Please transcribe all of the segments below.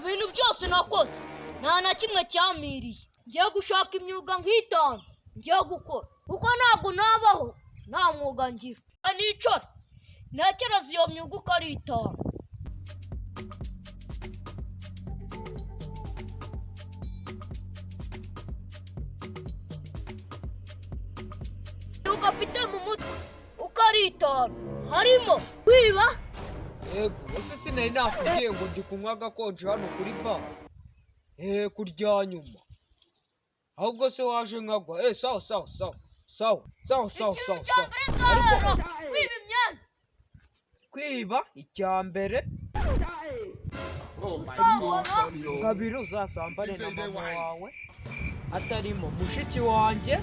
bintu byose nakoze nta na kimwe cyamiriye. Ngiye gushaka imyuga nk'itanu ngiye gukora kuko ntabwo nabaho nta mwuga ngira. Nicara ntekereza iyo myuga uko ari itanu. Imyuga mfite mu mutwe uko ari itanu harimo kwiba. Yego ese sinari nakubwiye ngo ndi kunywa agakonje hano kuri ba kurya nyuma ahubwo se waje nkagwa. Sawa kwiba imyenda. Kwiba icya mbere, kabiri uzasambane na mama wawe atarimo mushiki wanjye.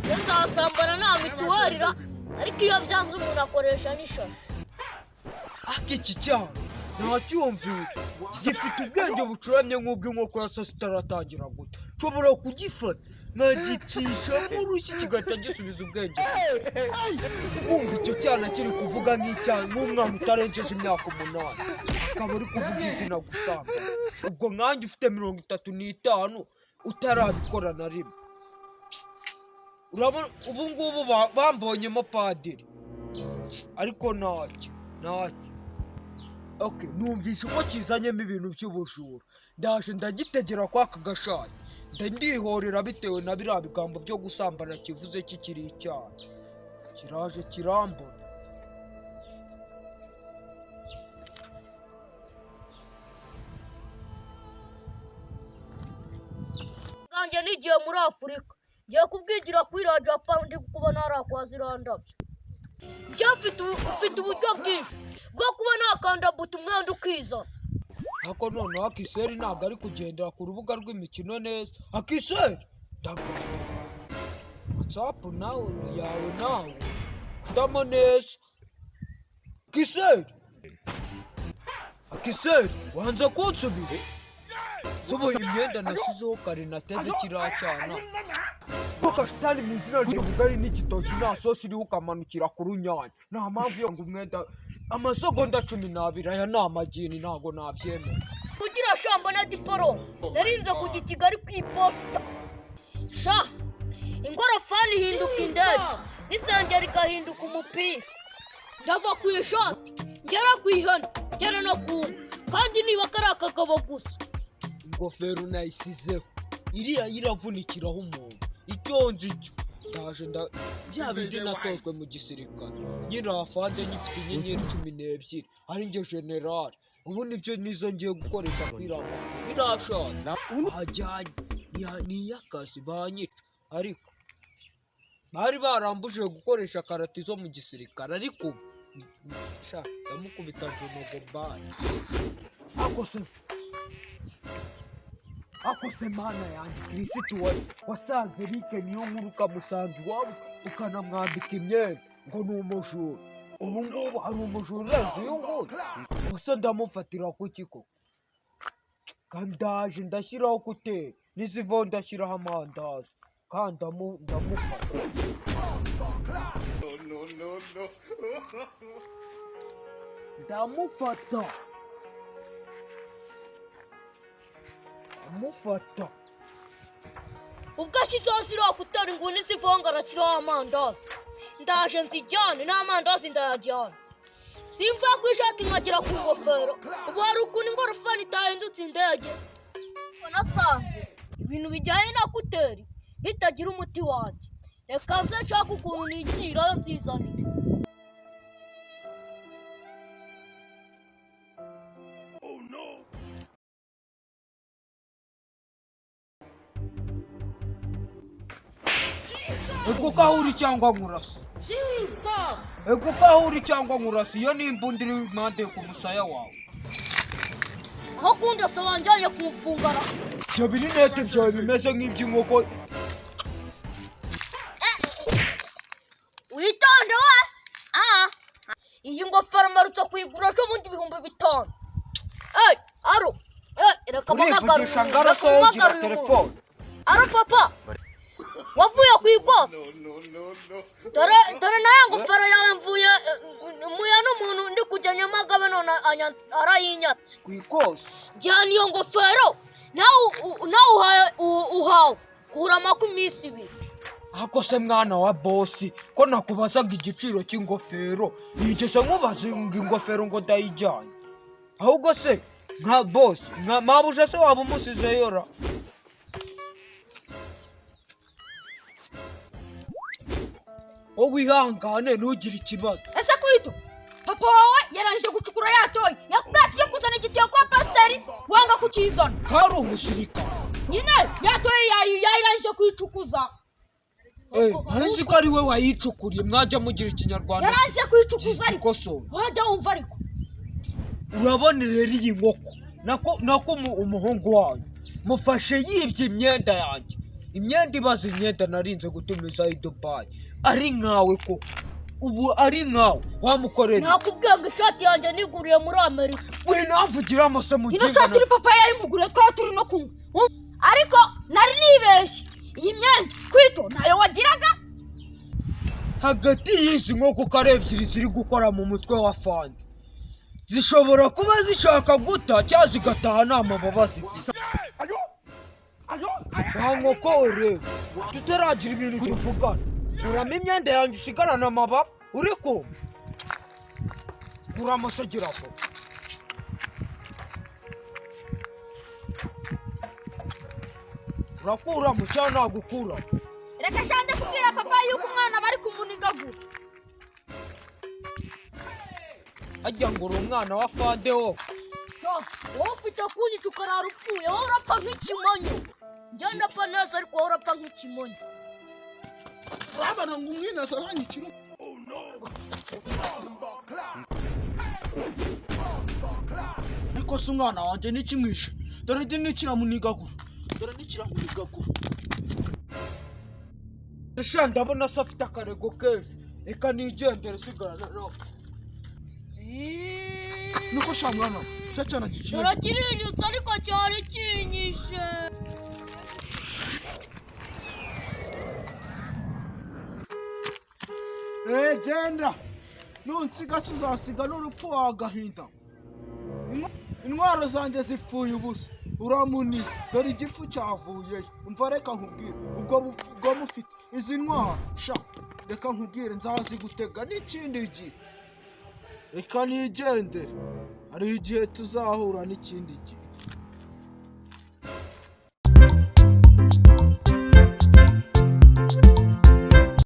Nzasambana nta mituwarira ariko iyo byanze umuntu akoresha n'ishashi. Iki cyaha ntacyumvira gifite ubwenge bucuramye nk'ubw'inkoko ya saa sita itaratangira guta. Nshobora kugifata nkagicisha nk'urushyi kigahita gisubiza ubwenge. Wumva icyo cyana kiri kuvuga nk'umwana utarengeje imyaka 8 akaba ari kuvuga izina gusambana. Ubwo nkanjye ufite 35 utarabikora na rimwe. Urabona ubu ngubu bambonyemo padiri ariko ntacyo. Okay, numvise ko kizanyemo ibintu by'ubujura. Ndaje ndagitegera kwaka gashati ndihorera bitewe na biriya bigambo byo gusambana kivuze kikiri icyaha. Kiraje kirambona. Kanje nigiye muri Afurika ngiye kubwigira kuri Japan ndi kubona arakwa zirandabyo. Ufite uburyo bwinshi bwo kuba nakanda buto umwenda ukizana. Ako noneho Akiseri ntabwo ari kugendera ku rubuga rw'imikino neza. Akiseri ndabona WhatsApp yawe ndamo neza. Akiseri wanze kunsubira. Subo imyenda nashyizeho kare nateze kiracyana. Pakistani mu izina ry'ubugari n'igitoki nta sosi iriho ukamanukira ku runyanya. Nta mpamvu yo ngo umwenda amasegonda 12 aya ni amagini ntabwo nabyemera. Kugira shambo na diporo narinze kujya i Kigali ku iposita. Ingorofani ihinduka indege n'isengeri igahinduka umupira. Ndava ku ishati ngera ku ihene ngera no ku kandi niba kari akagabo gusa. Ingofero nayisizeho iriya iravunikiraho umuntu. Icyo nzi cyo ndaje bya bindi natozwe mu gisirikare. Nyirafande nyifite inyenyeri 12 ari nge general. Ubu nibyo nizo ngiye gukoresha kwiramba. Birashana ajyanye ni yakasi banyita ariko bari barambuje gukoresha karati zo mu gisirikare ariko ndamukubita jonogo bani. Akose mana yanjye Kristo wasanze Rike niyo nkuru ukamusanga iwabo ukanamwambika imyenda ngo ni umujura. Ubu ngubu hari umujura urenze uyu nguyu. Gusa ndamufatira ku kiko kandi ndaje ndashyiraho kuteri n'izivaho ndashyiraho amandazi kandi ndamufata. Ndamufata ubwo ashyizeho ziriya kuteri ngo n'izivaho ngo arashyiraho amandazi. Ndaje nzijyane n'amandazi ndayajyana. Simva ku ishati nkagera ku ngofero. Ubu hari ukuntu ingorofani itahindutse indege. Nasanze ibintu bijyanye na kuteri bitagira umuti wanjye. Reka nze nshaka ukuntu nigirayo nzizanire. Ego kahuri cyangwa nkurasa. Ego kahuri cyangwa nkurasa iyo nimbundira impande ku musaya wawe. Aho kunda se wanjanye kumfungara. Ibyo birinete byawe bimeze nk'iby'inkoko. Witonde we. Iyi ngofero marutse kuyigura cyo bundi 5,000. Aro. Reka mpamagara. Urivugisha ngaraso ugira telefone. Aro papa. wavuye ku ikosi dore nayo ngofero yawe mvuye muya n'umuntu ndi kujya Nyamagabe none arayinyatse ku ikosi jyana iyo ngofero nawe uhawe kurama ku minsi 2. ako se mwana wa bosi ko nakubazaga igiciro cy'ingofero nigeze nkubaza ingofero ngo ndayijyanye ahubwo se nka bosi nka mabuje se waba umusizeyo ra wihangane ntugire ikibazo ese kwito papa wawe yarangije gucukura yatoye yakubwiye kuzana igitiyo kwa pasiteri wanga kukizana kari umusirikare nyine yatoye yarangije kuyicukuza nzi ko ari we wayicukuriye mwajya mugira ikinyarwanda yarangije kuyicukuza ariko so wajya wumva ariko urabona rero iyi nkoko nako umuhungu wayo mufashe yibye imyenda yanjye imyenda ibaza imyenda narinze gutumiza i Dubai ari nkawe ko ubu ari nkawe wamukorera nakubwiye ngo ishati yanjye niguriye muri Amerika we namvugira amase mu gihe ishati papa yayimuguriye twari turi no kunywa ariko nari nibeshye iyi myenda kwito nayo wagiraga hagati y'izi nkoko kare ebyiri ziri gukora mu mutwe wa fandi zishobora kuba zishaka guta cyangwa zigataha nta mababa zifite nta nkoko rero tutaragira ibintu tuvugana kuramo imyenda yanjye usigarana amababa uri kumva kuramo se gira ko urakuramo cyangwa nagukura reka shande kubwira papa yuko umwana bari kumunigagura ajya ngo uri umwana wa fande wo wowe ufite kunyica ukarara upfuye wowe urapfa nk'ikimonyo njye ndapfa neza ariko wowe urapfa nk'ikimonyo urabona ngo umwina asarangikira ariko se umwana wanjye n'ikimwishe dore ndi n'ikiramunigagura ese ndabona se afite akarego keza reka nigendere sigarana nawe nuko sha mwana cyo cyana gikiye urakirinyutse ariko cyari kinyishe genda nunsiga uzasiga n'urupfu wagahinda intwaro zanjye zipfuye ubusa uramunize dore igifu cyavuyeyo umva reka nkubwire ubwo mufite izi ntwaro sha reka nkubwire nzazigutega n'ikindi gihe reka nigendere hari igihe tuzahura n'ikindi gihe